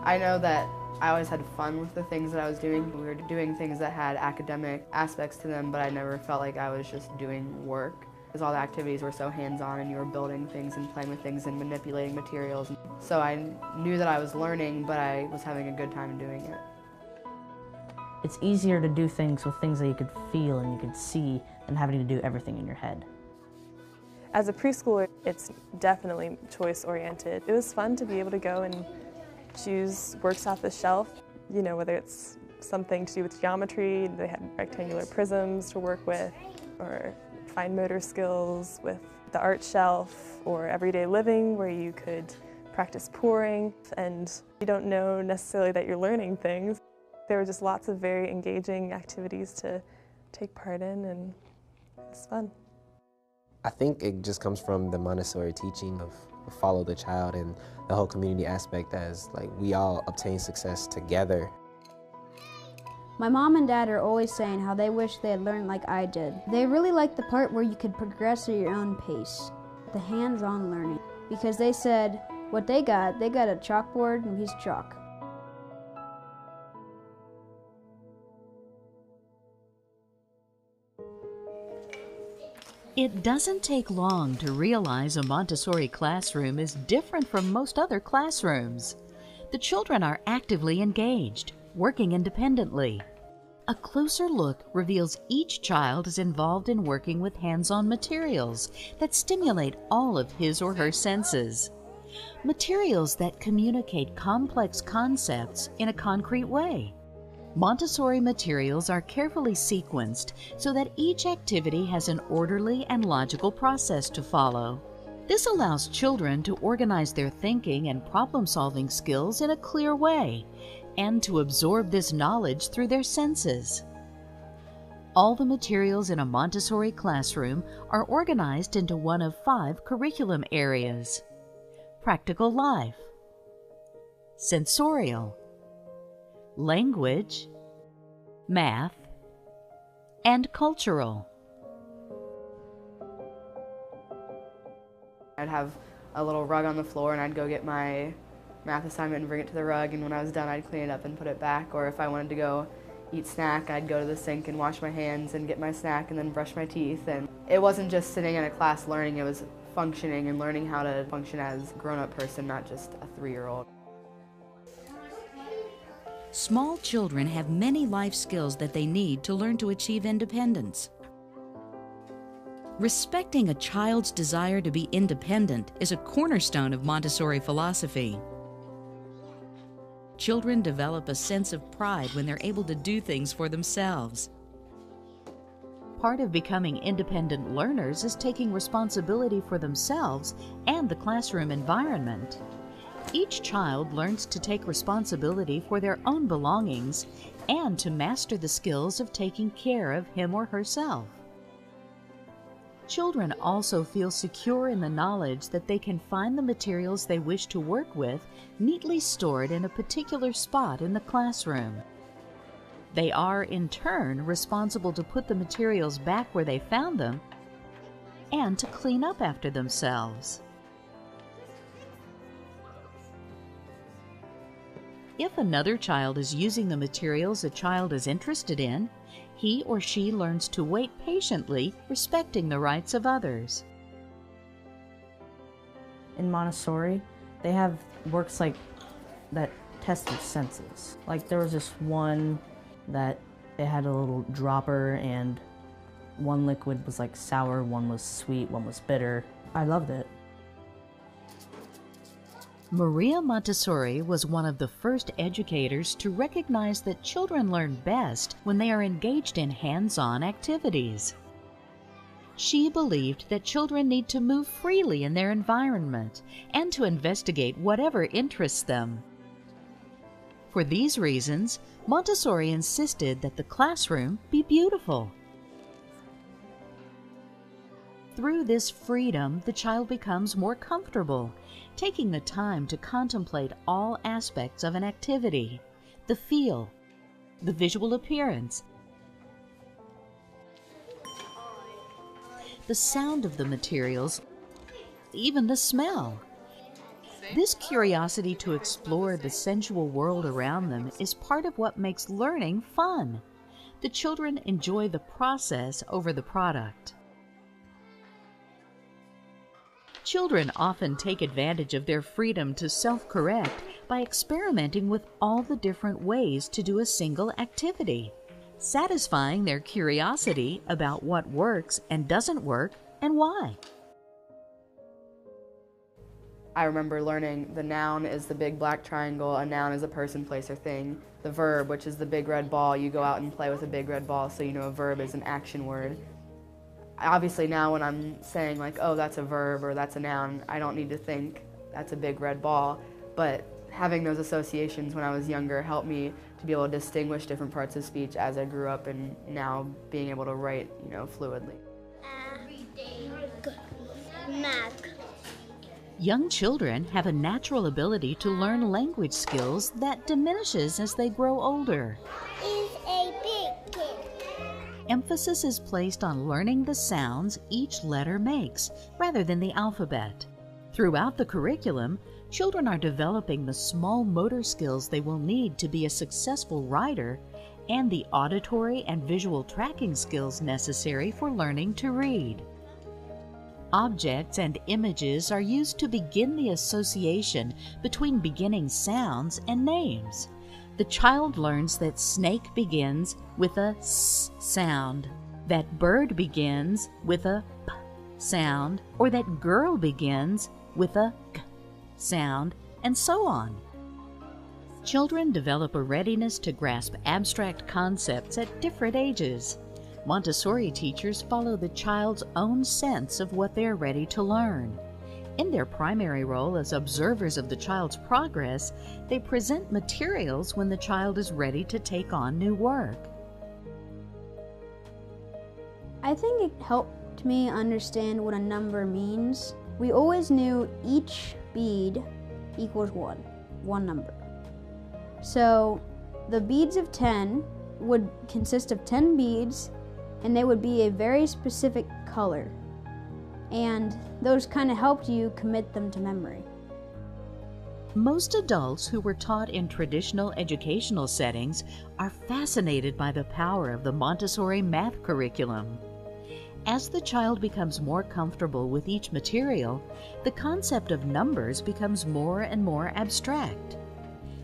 I know that I always had fun with the things that I was doing. We were doing things that had academic aspects to them, but I never felt like I was just doing work, because all the activities were so hands-on and you were building things and playing with things and manipulating materials. So I knew that I was learning, but I was having a good time doing it. It's easier to do things with things that you could feel and you could see than having to do everything in your head. As a preschooler, it's definitely choice-oriented. It was fun to be able to go and choose works off the shelf, you know, whether it's something to do with geometry, they had rectangular prisms to work with, or fine motor skills with the art shelf, or everyday living where you could practice pouring, and you don't know necessarily that you're learning things. There were just lots of very engaging activities to take part in, and it's fun. I think it just comes from the Montessori teaching of follow the child and the whole community aspect, as like we all obtain success together. My mom and dad are always saying how they wish they had learned like I did. They really like the part where you could progress at your own pace, the hands-on learning, because they said what they got a chalkboard and a piece of chalk. It doesn't take long to realize a Montessori classroom is different from most other classrooms. The children are actively engaged, working independently. A closer look reveals each child is involved in working with hands-on materials that stimulate all of his or her senses. Materials that communicate complex concepts in a concrete way. Montessori materials are carefully sequenced so that each activity has an orderly and logical process to follow. This allows children to organize their thinking and problem-solving skills in a clear way, and to absorb this knowledge through their senses. All the materials in a Montessori classroom are organized into one of 5 curriculum areas: practical life, sensorial, language, math, and cultural. I'd have a little rug on the floor and I'd go get my math assignment and bring it to the rug, and when I was done I'd clean it up and put it back. Or if I wanted to go eat snack, I'd go to the sink and wash my hands and get my snack and then brush my teeth. And it wasn't just sitting in a class learning, it was functioning and learning how to function as a grown-up person, not just a 3-year-old. Small children have many life skills that they need to learn to achieve independence. Respecting a child's desire to be independent is a cornerstone of Montessori philosophy. Children develop a sense of pride when they're able to do things for themselves. Part of becoming independent learners is taking responsibility for themselves and the classroom environment. Each child learns to take responsibility for their own belongings and to master the skills of taking care of him or herself. Children also feel secure in the knowledge that they can find the materials they wish to work with neatly stored in a particular spot in the classroom. They are, in turn, responsible to put the materials back where they found them and to clean up after themselves. If another child is using the materials a child is interested in, he or she learns to wait patiently, respecting the rights of others. In Montessori, they have works like that test your senses. Like there was this one that it had a little dropper, and one liquid was like sour, one was sweet, one was bitter. I loved it. Maria Montessori was one of the first educators to recognize that children learn best when they are engaged in hands-on activities. She believed that children need to move freely in their environment and to investigate whatever interests them. For these reasons, Montessori insisted that the classroom be beautiful. Through this freedom, the child becomes more comfortable, taking the time to contemplate all aspects of an activity: the feel, the visual appearance, the sound of the materials, even the smell. This curiosity to explore the sensual world around them is part of what makes learning fun. The children enjoy the process over the product. Children often take advantage of their freedom to self-correct by experimenting with all the different ways to do a single activity, satisfying their curiosity about what works and doesn't work and why. I remember learning the noun is the big black triangle, a noun is a person, place, or thing. The verb, which is the big red ball, you go out and play with a big red ball, so you know a verb is an action word. Obviously now when I'm saying like, oh, that's a verb or that's a noun, I don't need to think that's a big red ball, but having those associations when I was younger helped me to be able to distinguish different parts of speech as I grew up and now being able to write, fluidly. Young children have a natural ability to learn language skills that diminishes as they grow older. Is a big kid. Emphasis is placed on learning the sounds each letter makes, rather than the alphabet. Throughout the curriculum, children are developing the small motor skills they will need to be a successful writer and the auditory and visual tracking skills necessary for learning to read. Objects and images are used to begin the association between beginning sounds and names. The child learns that snake begins with a S sound, that bird begins with a P sound, or that girl begins with a K sound, and so on. Children develop a readiness to grasp abstract concepts at different ages. Montessori teachers follow the child's own sense of what they are ready to learn. In their primary role as observers of the child's progress, they present materials when the child is ready to take on new work. I think it helped me understand what a number means. We always knew each bead equals one number. So the beads of 10 would consist of 10 beads, and they would be a very specific color. And those kind of helped you commit them to memory. Most adults who were taught in traditional educational settings are fascinated by the power of the Montessori math curriculum. As the child becomes more comfortable with each material, the concept of numbers becomes more and more abstract.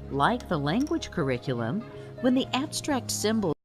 Like the language curriculum, when the abstract symbols